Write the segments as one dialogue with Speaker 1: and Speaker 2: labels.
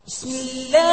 Speaker 1: बिस्मिल्लाहिर्रहमानिर्रहीम।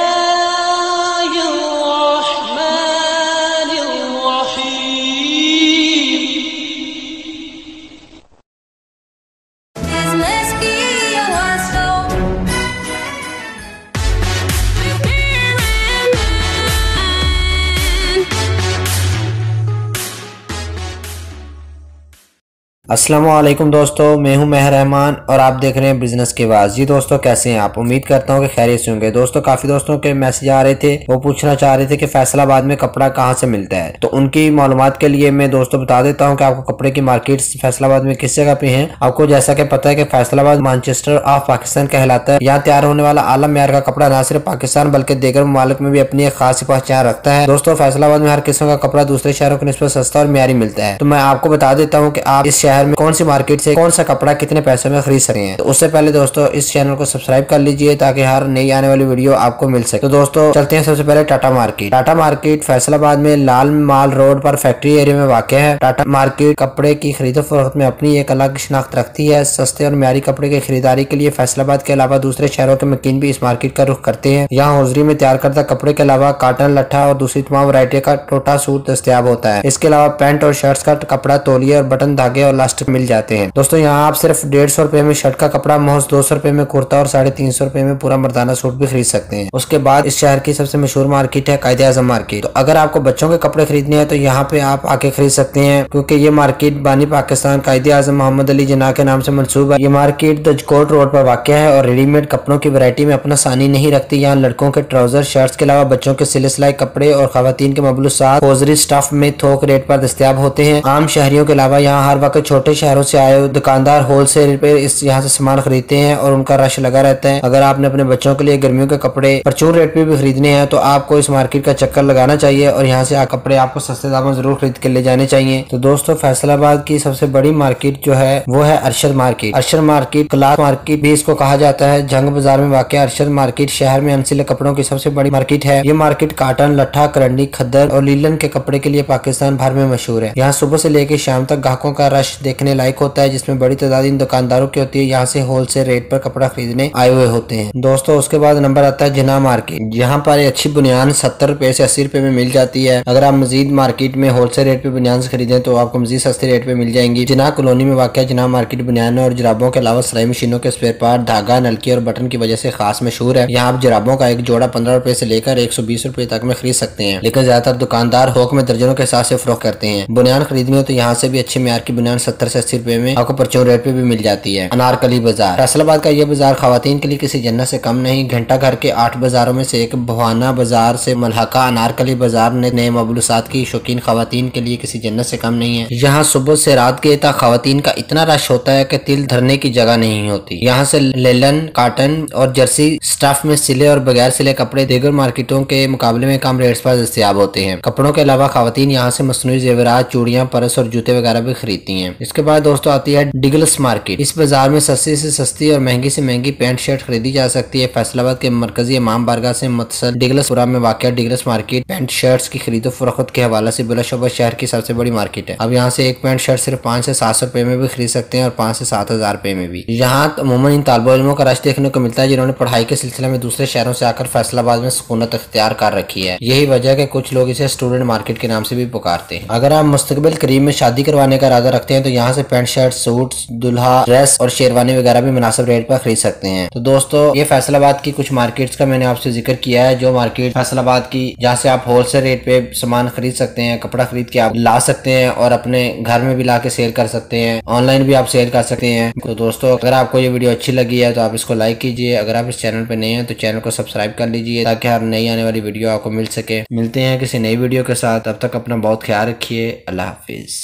Speaker 2: अस्सलामुअलैकुम दोस्तों, मैं हूं मेहर रहमान और आप देख रहे हैं बिजनेस की आवाज़। जी दोस्तों, कैसे हैं आप? उम्मीद करता हूं कि खैरियत से होंगे। दोस्तों, काफ़ी दोस्तों के मैसेज आ रहे थे, वो पूछना चाह रहे थे कि फैसलाबाद में कपड़ा कहां से मिलता है। तो उनकी मालूमात के लिए मैं दोस्तों बता देता हूं कि आपको कपड़े की मार्केट फैसलाबाद में किस जगह पे है। आपको जैसा कि पता है कि फैसलाबाद मैनचेस्टर ऑफ पाकिस्तान कहलाता है। यहाँ तैयार होने वाला आला म्यार का कपड़ा न सिर्फ पाकिस्तान बल्कि दीगर ममालिक में भी अपनी एक खास पहचान रखता है। दोस्तों, फैसलाबाद में हर किस्म का कपड़ा दूसरे शहरों की निस्बत सस्ता और म्यारी मिलता है। तो मैं आपको बता देता हूँ कि आप इस शहर में कौन सी मार्केट से कौन सा कपड़ा कितने पैसे में खरीद सकते हैं। तो उससे पहले दोस्तों इस चैनल को सब्सक्राइब कर लीजिए ताकि हर नई आने वाली वीडियो आपको मिल सके। तो दोस्तों चलते हैं सबसे पहले टाटा मार्केट। टाटा मार्केट फैसलाबाद में लाल माल रोड पर फैक्ट्री एरिया में वाक़ है। टाटा मार्केट कपड़े की खरीदो फरोख्त में अपनी एक अलग शिनाख्त रखती है। सस्ते और म्यारी कपड़े की खरीदारी के लिए फैसलाबाद के अलावा दूसरे शहरों के मकीन भी इस मार्केट का रुख करते हैं। यहाँ हौजरी में तैयार करदा कपड़े के अलावा काटन, लट्ठा और दूसरी तमाम वैरायटी का टोटा सूट दस्तियाब होता है। इसके अलावा पैंट और शर्ट्स का कपड़ा, तौलिए और बटन, धागे और लास्टिक मिल जाते हैं। दोस्तों यहाँ आप सिर्फ 150 रुपए में शर्ट का कपड़ा, महज 200 रुपए में कुर्ता और 350 रुपए में पूरा मर्दाना सूट भी खरीद सकते हैं। उसके बाद इस शहर की सबसे मशहूर मार्केट है कायदे-आज़म मार्केट। तो अगर आपको बच्चों के कपड़े खरीदने हैं तो यहाँ पे आप आके खरीद सकते हैं, क्योंकि ये मार्केट बानी पाकिस्तान कायदे-आज़म मोहम्मद अली जिन्ना के नाम से मंसूब है। ये मार्केट दजकोट रोड पर वाक़ है और रेडीमेड कपड़ों की वैरायटी में अपना सानी नहीं रखती। यहाँ लड़कों के ट्राउजर, शर्ट्स के अलावा बच्चों के सिले सिलाई कपड़े और खवातीन के मबलूसात हौजरी स्टफ में थोक रेट पर दस्तियाब होते हैं। आम शहरियों के अलावा यहाँ हर वक्त छोटे शहरों से आए दुकानदार होलसेल पे इस यहाँ से सामान खरीदते हैं और उनका रश लगा रहता है। अगर आपने अपने बच्चों के लिए गर्मियों के कपड़े प्रचुर रेट पे भी खरीदने हैं तो आपको इस मार्केट का चक्कर लगाना चाहिए और यहाँ से कपड़े आपको सस्ते दामों में जरूर खरीद के ले जाने चाहिए। तो दोस्तों फैसलाबाद की सबसे बड़ी मार्केट जो है वो है Arshad market. Arshad market cloth market भी इसको कहा जाता है। जंग बाजार में वाक़ अरशद मार्केट शहर में अनसिले कपड़ों की सबसे बड़ी मार्केट है। ये मार्केट काटन, लट्ठा, करंडी, खद्दर और लीलन के कपड़े के लिए पाकिस्तान भर में मशहूर है। यहाँ सुबह से लेकर शाम तक ग्राहकों का रश देखने लायक होता है, जिसमें बड़ी तादाद इन दुकानदारों की होती है। यहाँ से होलसेल रेट पर कपड़ा खरीदने आए हुए होते हैं। दोस्तों उसके बाद नंबर आता है जिन्ना मार्केट। यहाँ पर अच्छी बुनियान 70 रुपए से 80 रुपए में मिल जाती है। अगर आप मजीद मार्केट में होलसेल रेट पे बुनियान खरीदें तो आपको मजीद सस्ते रेट पे मिल जाएंगी। जिन्ना कॉलोनी में वाक़ जिन्ना मार्केट बुनियान और जुराबों के अलावा सिलाई मशीनों के स्पेयर पार्ट, धागा, नलकी और बटन की वजह से खास मशहूर है। यहाँ आप जुराबों का एक जोड़ा 15 रुपए से लेकर 120 रुपए तक में खरीद सकते हैं, लेकिन ज्यादातर दुकानदार थोक में दर्जनों के हिसाब से फरोख्त करते हैं। बुनियान खरीदनी हो तो यहाँ से भी अच्छे म्यार की बुनियान 70 से 80 रुपए में आपको परचून रेट पे भी मिल जाती है। अनारकली बाजार। फैसलाबाद का यह बाजार खवातीन के लिए किसी जन्नत से कम नहीं। घंटा घर के 8 बाजारों में से एक भवाना बाजार से मलहका अनारकली बाजार ने नए मबलूसात की शौकीन खवातीन के लिए किसी जन्नत से कम नहीं है। यहाँ सुबह से रात के तक खवातीन का इतना रश होता है कि तिल धरने की जगह नहीं होती। यहाँ से लेलन, काटन और जर्सी स्टफ में सिले और बगैर सिले कपड़े दीगर मार्केटों के मुकाबले में कम रेट्स पर दस्तयाब होते हैं। कपड़ों के अलावा खवातीन यहाँ से मसनूई जेवरात, चूड़ियां, पर्स और जूते वगैरह भी खरीदती हैं। इसके बाद दोस्तों आती है डिगल्स मार्केट। इस बाजार में सस्ती से सस्ती और महंगी से महंगी पैंट शर्ट खरीदी जा सकती है। फैसलाबाद के मरकजी इमाम बारगाह से मुतसल डिगलसपुरा में वाक़ डिगलस मार्केट पैंट शर्ट्स की खरीदो फरोख्त के हवाले से बिलाशुबा शहर की सबसे बड़ी मार्केट है। अब यहाँ से एक पैंट शर्ट सिर्फ 5 से 700 रुपए में भी खरीद सकते हैं और 5 से 7,000 रुपए में भी। यहाँ अमूमन इन तालिबे इल्मों का रश देखने को मिलता है जिन्होंने पढ़ाई के सिलसिले में दूसरे शहरों से आकर फैसलाबाद में सुकूनत इख्तियार कर रखी है। यही वजह है कि कुछ लोग इसे स्टूडेंट मार्केट के नाम से भी पुकारते हैं। अगर आप मुस्तकबिल करीब में शादी करवाने का इरादा रखते हैं तो यहाँ से पैंट शर्ट, सूट, दुल्हा ड्रेस और शेरवानी वगैरह भी मुनासिब रेट पर खरीद सकते हैं। तो दोस्तों ये फैसलाबाद की कुछ मार्केट्स का मैंने आपसे जिक्र किया है, जो मार्केट फैसलाबाद की जहाँ से आप होलसेल रेट पे सामान खरीद सकते हैं, कपड़ा खरीद के आप ला सकते हैं और अपने घर में भी ला के सेल कर सकते हैं। ऑनलाइन भी आप सेल कर सकते हैं। तो दोस्तों अगर आपको ये वीडियो अच्छी लगी है तो आप इसको लाइक कीजिए। अगर आप इस चैनल पे नए हैं तो चैनल को सब्सक्राइब कर लीजिए ताकि हर नई आने वाली वीडियो आपको मिल सके। मिलते हैं किसी नई वीडियो के साथ, तब तक अपना बहुत ख्याल रखिए। अल्लाह हाफिज।